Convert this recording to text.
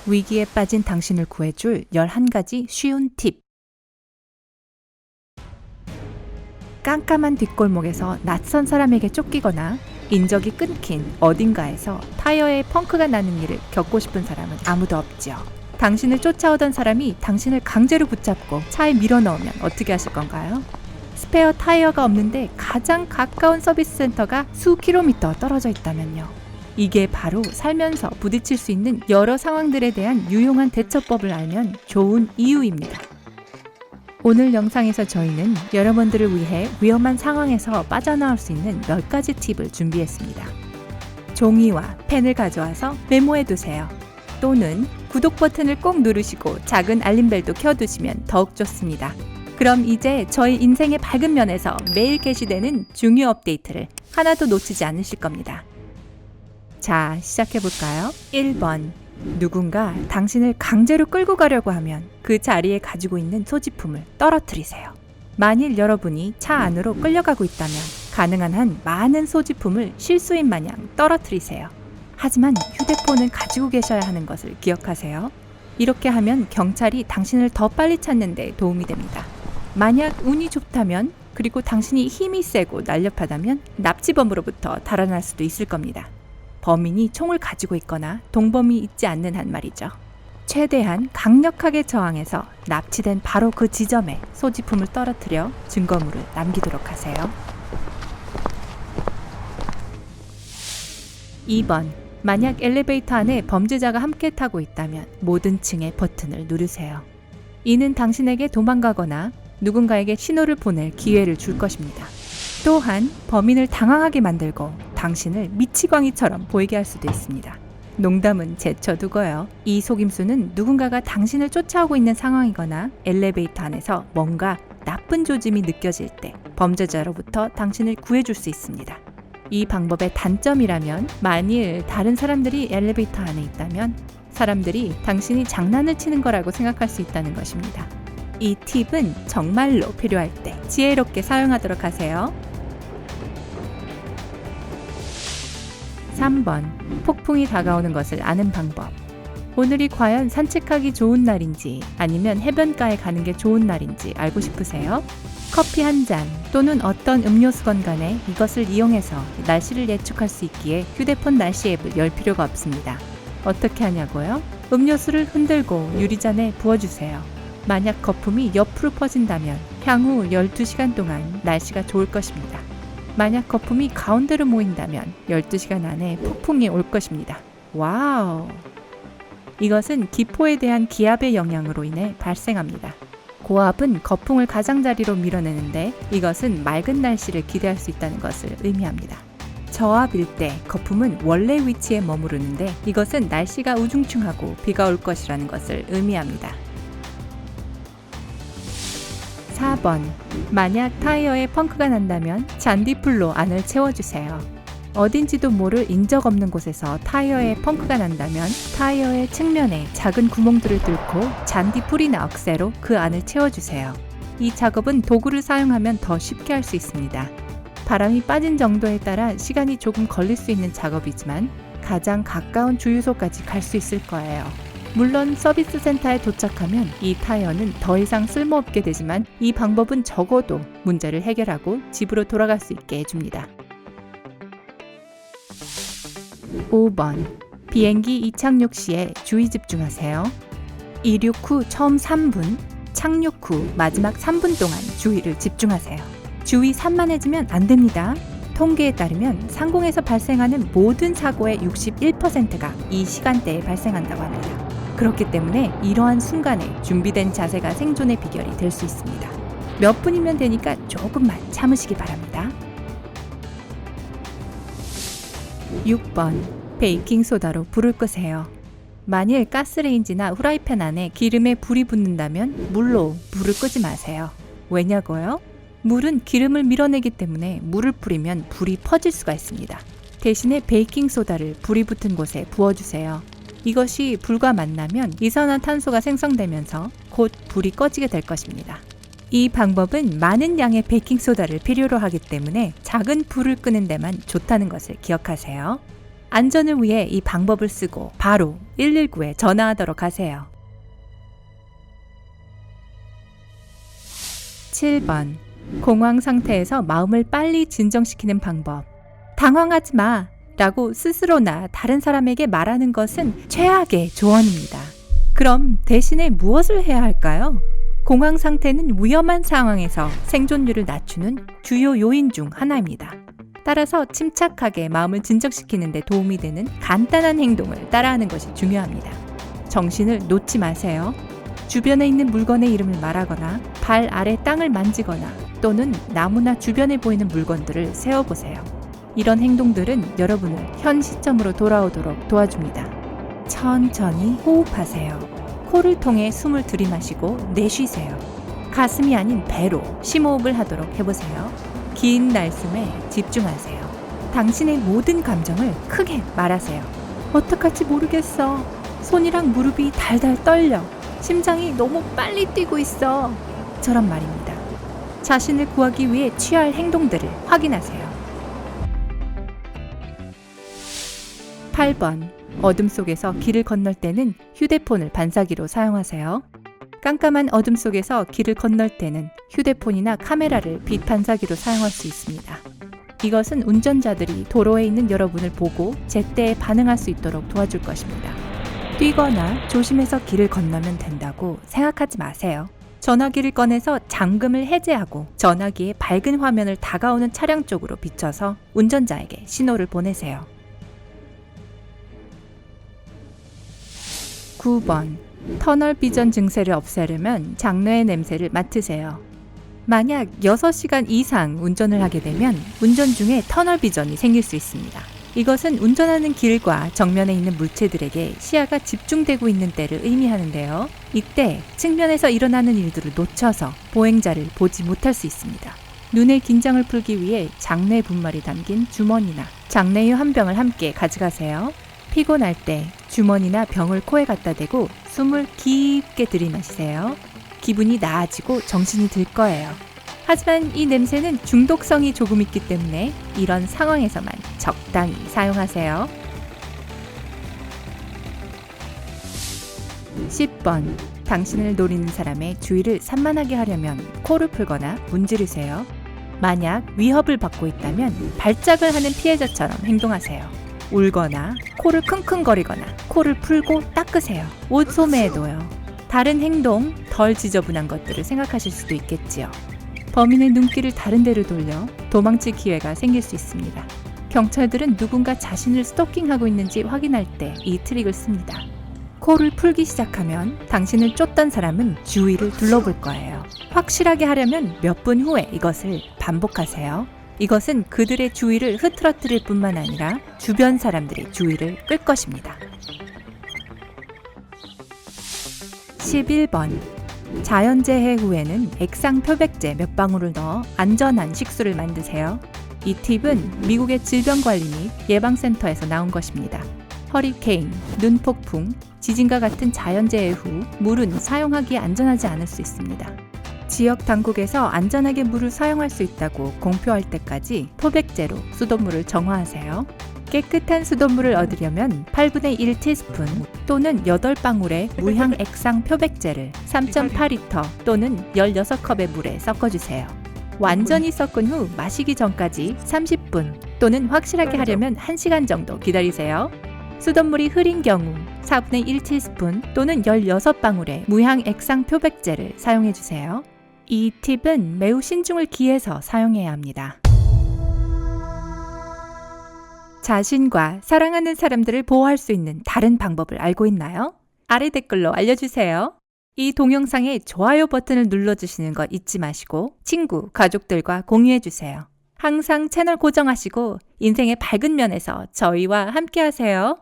위기에 빠진 당신을 구해줄 11가지 쉬운 팁. 깜깜한 뒷골목에서 낯선 사람에게 쫓기거나 인적이 끊긴 어딘가에서 타이어에 펑크가 나는 일을 겪고 싶은 사람은 아무도 없지요. 당신을 쫓아오던 사람이 당신을 강제로 붙잡고 차에 밀어넣으면 어떻게 하실 건가요? 스페어 타이어가 없는데 가장 가까운 서비스 센터가 수 킬로미터 떨어져 있다면요. 이게 바로 살면서 부딪힐 수 있는 여러 상황들에 대한 유용한 대처법을 알면 좋은 이유입니다. 오늘 영상에서 저희는 여러분들을 위해 위험한 상황에서 빠져나올 수 있는 10가지 팁을 준비했습니다. 종이와 펜을 가져와서 메모해두세요. 또는 구독 버튼을 꼭 누르시고 작은 알림벨도 켜두시면 더욱 좋습니다. 그럼 이제 저희 인생의 밝은 면에서 매일 게시되는 중요 업데이트를 하나도 놓치지 않으실 겁니다. 자, 시작해볼까요? 1번. 누군가 당신을 강제로 끌고 가려고 하면 그 자리에 가지고 있는 소지품을 떨어뜨리세요. 만일 여러분이 차 안으로 끌려가고 있다면 가능한 한 많은 소지품을 실수인 마냥 떨어뜨리세요. 하지만 휴대폰은 가지고 계셔야 하는 것을 기억하세요. 이렇게 하면 경찰이 당신을 더 빨리 찾는 데 도움이 됩니다. 만약 운이 좋다면, 그리고 당신이 힘이 세고 날렵하다면 납치범으로부터 달아날 수도 있을 겁니다. 범인이 총을 가지고 있거나 동범이 있지 않는 한 말이죠. 최대한 강력하게 저항해서 납치된 바로 그 지점에 소지품을 떨어뜨려 증거물을 남기도록 하세요. 2번. 만약 엘리베이터 안에 범죄자가 함께 타고 있다면 모든 층의 버튼을 누르세요. 이는 당신에게 도망가거나 누군가에게 신호를 보낼 기회를 줄 것입니다. 또한 범인을 당황하게 만들고 당신을 미치광이처럼 보이게 할 수도 있습니다. 농담은 제쳐두고요. 이 속임수는 누군가가 당신을 쫓아오고 있는 상황이거나 엘리베이터 안에서 뭔가 나쁜 조짐이 느껴질 때 범죄자로부터 당신을 구해줄 수 있습니다. 이 방법의 단점이라면, 만일 다른 사람들이 엘리베이터 안에 있다면 사람들이 당신이 장난을 치는 거라고 생각할 수 있다는 것입니다. 이 팁은 정말로 필요할 때 지혜롭게 사용하도록 하세요. 3번. 폭풍이 다가오는 것을 아는 방법. 오늘이 과연 산책하기 좋은 날인지 아니면 해변가에 가는 게 좋은 날인지 알고 싶으세요? 커피 한 잔 또는 어떤 음료수건 간에 이것을 이용해서 날씨를 예측할 수 있기에 휴대폰 날씨 앱을 열 필요가 없습니다. 어떻게 하냐고요? 음료수를 흔들고 유리잔에 부어주세요. 만약 거품이 옆으로 퍼진다면 향후 12시간 동안 날씨가 좋을 것입니다. 만약 거품이 가운데로 모인다면 12시간 안에 폭풍이 올 것입니다. 와우! 이것은 기포에 대한 기압의 영향으로 인해 발생합니다. 고압은 거품을 가장자리로 밀어내는데 이것은 맑은 날씨를 기대할 수 있다는 것을 의미합니다. 저압일 때 거품은 원래 위치에 머무르는데 이것은 날씨가 우중충하고 비가 올 것이라는 것을 의미합니다. 4번. 만약 타이어에 펑크가 난다면 잔디풀로 안을 채워주세요. 어딘지도 모를 인적 없는 곳에서 타이어에 펑크가 난다면 타이어의 측면에 작은 구멍들을 뚫고 잔디풀이나 억새로 그 안을 채워주세요. 이 작업은 도구를 사용하면 더 쉽게 할 수 있습니다. 바람이 빠진 정도에 따라 시간이 조금 걸릴 수 있는 작업이지만 가장 가까운 주유소까지 갈 수 있을 거예요. 물론 서비스 센터에 도착하면 이 타이어는 더 이상 쓸모없게 되지만 이 방법은 적어도 문제를 해결하고 집으로 돌아갈 수 있게 해줍니다. 5번. 비행기 이착륙 시에 주의 집중하세요. 이륙 후 처음 3분, 착륙 후 마지막 3분 동안 주의를 집중하세요. 주의 산만해지면 안 됩니다. 통계에 따르면 상공에서 발생하는 모든 사고의 61%가 이 시간대에 발생한다고 합니다. 그렇기 때문에 이러한 순간에 준비된 자세가 생존의 비결이 될 수 있습니다. 몇 분이면 되니까 조금만 참으시기 바랍니다. 6번. 베이킹소다로 불을 끄세요. 만일 가스레인지나 후라이팬 안에 기름에 불이 붙는다면 물로 불을 끄지 마세요. 왜냐고요? 물은 기름을 밀어내기 때문에 물을 뿌리면 불이 퍼질 수가 있습니다. 대신에 베이킹소다를 불이 붙은 곳에 부어주세요. 이것이 불과 만나면 이산화탄소가 생성되면서 곧 불이 꺼지게 될 것입니다. 이 방법은 많은 양의 베이킹소다를 필요로 하기 때문에 작은 불을 끄는 데만 좋다는 것을 기억하세요. 안전을 위해 이 방법을 쓰고 바로 119에 전화하도록 하세요. 7번. 공황 상태에서 마음을 빨리 진정시키는 방법. 당황하지 마 라고 스스로나 다른 사람에게 말하는 것은 최악의 조언입니다. 그럼 대신에 무엇을 해야 할까요? 공황 상태는 위험한 상황에서 생존율을 낮추는 주요 요인 중 하나입니다. 따라서 침착하게 마음을 진정시키는 데 도움이 되는 간단한 행동을 따라하는 것이 중요합니다. 정신을 놓지 마세요. 주변에 있는 물건의 이름을 말하거나 발 아래 땅을 만지거나 또는 나무나 주변에 보이는 물건들을 세어보세요. 이런 행동들은 여러분을 현 시점으로 돌아오도록 도와줍니다. 천천히 호흡하세요. 코를 통해 숨을 들이마시고 내쉬세요. 가슴이 아닌 배로 심호흡을 하도록 해보세요. 긴 날숨에 집중하세요. 당신의 모든 감정을 크게 말하세요. 어떡할지 모르겠어. 손이랑 무릎이 달달 떨려. 심장이 너무 빨리 뛰고 있어. 저런 말입니다. 자신을 구하기 위해 취할 행동들을 확인하세요. 8번. 어둠 속에서 길을 건널 때는 휴대폰을 반사기로 사용하세요. 깜깜한 어둠 속에서 길을 건널 때는 휴대폰이나 카메라를 빛 반사기로 사용할 수 있습니다. 이것은 운전자들이 도로에 있는 여러분을 보고 제때에 반응할 수 있도록 도와줄 것입니다. 뛰거나 조심해서 길을 건너면 된다고 생각하지 마세요. 전화기를 꺼내서 잠금을 해제하고 전화기의 밝은 화면을 다가오는 차량 쪽으로 비춰서 운전자에게 신호를 보내세요. 9번. 터널 비전 증세를 없애려면 장뇌의 냄새를 맡으세요. 만약 6시간 이상 운전을 하게 되면 운전 중에 터널 비전이 생길 수 있습니다. 이것은 운전하는 길과 정면에 있는 물체들에게 시야가 집중되고 있는 때를 의미하는데요. 이때 측면에서 일어나는 일들을 놓쳐서 보행자를 보지 못할 수 있습니다. 눈의 긴장을 풀기 위해 장뇌 분말이 담긴 주머니나 장뇌유 한 병을 함께 가져가세요. 피곤할 때 주머니나 병을 코에 갖다 대고 숨을 깊게 들이마시세요. 기분이 나아지고 정신이 들 거예요. 하지만 이 냄새는 중독성이 조금 있기 때문에 이런 상황에서만 적당히 사용하세요. 10번. 당신을 노리는 사람의 주의를 산만하게 하려면 코를 풀거나 문지르세요. 만약 위협을 받고 있다면 발작을 하는 피해자처럼 행동하세요. 울거나 코를 킁킁거리거나 코를 풀고 닦으세요. 옷 소매에도요. 다른 행동, 덜 지저분한 것들을 생각하실 수도 있겠지요. 범인의 눈길을 다른 데로 돌려 도망칠 기회가 생길 수 있습니다. 경찰들은 누군가 자신을 스토킹하고 있는지 확인할 때 이 트릭을 씁니다. 코를 풀기 시작하면 당신을 쫓던 사람은 주위를 둘러볼 거예요. 확실하게 하려면 몇 분 후에 이것을 반복하세요. 이것은 그들의 주의를 흐트러뜨릴 뿐만 아니라 주변 사람들의 주의를 끌 것입니다. 11번. 자연재해 후에는 액상 표백제 몇 방울을 넣어 안전한 식수를 만드세요. 이 팁은 미국의 질병관리 및 예방센터에서 나온 것입니다. 허리케인, 눈폭풍, 지진과 같은 자연재해 후 물은 사용하기에 안전하지 않을 수 있습니다. 지역 당국에서 안전하게 물을 사용할 수 있다고 공표할 때까지 표백제로 수돗물을 정화하세요. 깨끗한 수돗물을 얻으려면 8분의 1 티스푼 또는 8방울의 무향 액상 표백제를 3.8리터 또는 16컵의 물에 섞어주세요. 완전히 섞은 후 마시기 전까지 30분 또는 확실하게 하려면 1시간 정도 기다리세요. 수돗물이 흐린 경우 4분의 1 티스푼 또는 16방울의 무향 액상 표백제를 사용해주세요. 이 팁은 매우 신중을 기해서 사용해야 합니다. 자신과 사랑하는 사람들을 보호할 수 있는 다른 방법을 알고 있나요? 아래 댓글로 알려주세요. 이 동영상에 좋아요 버튼을 눌러주시는 거 잊지 마시고 친구, 가족들과 공유해주세요. 항상 채널 고정하시고 인생의 밝은 면에서 저희와 함께하세요.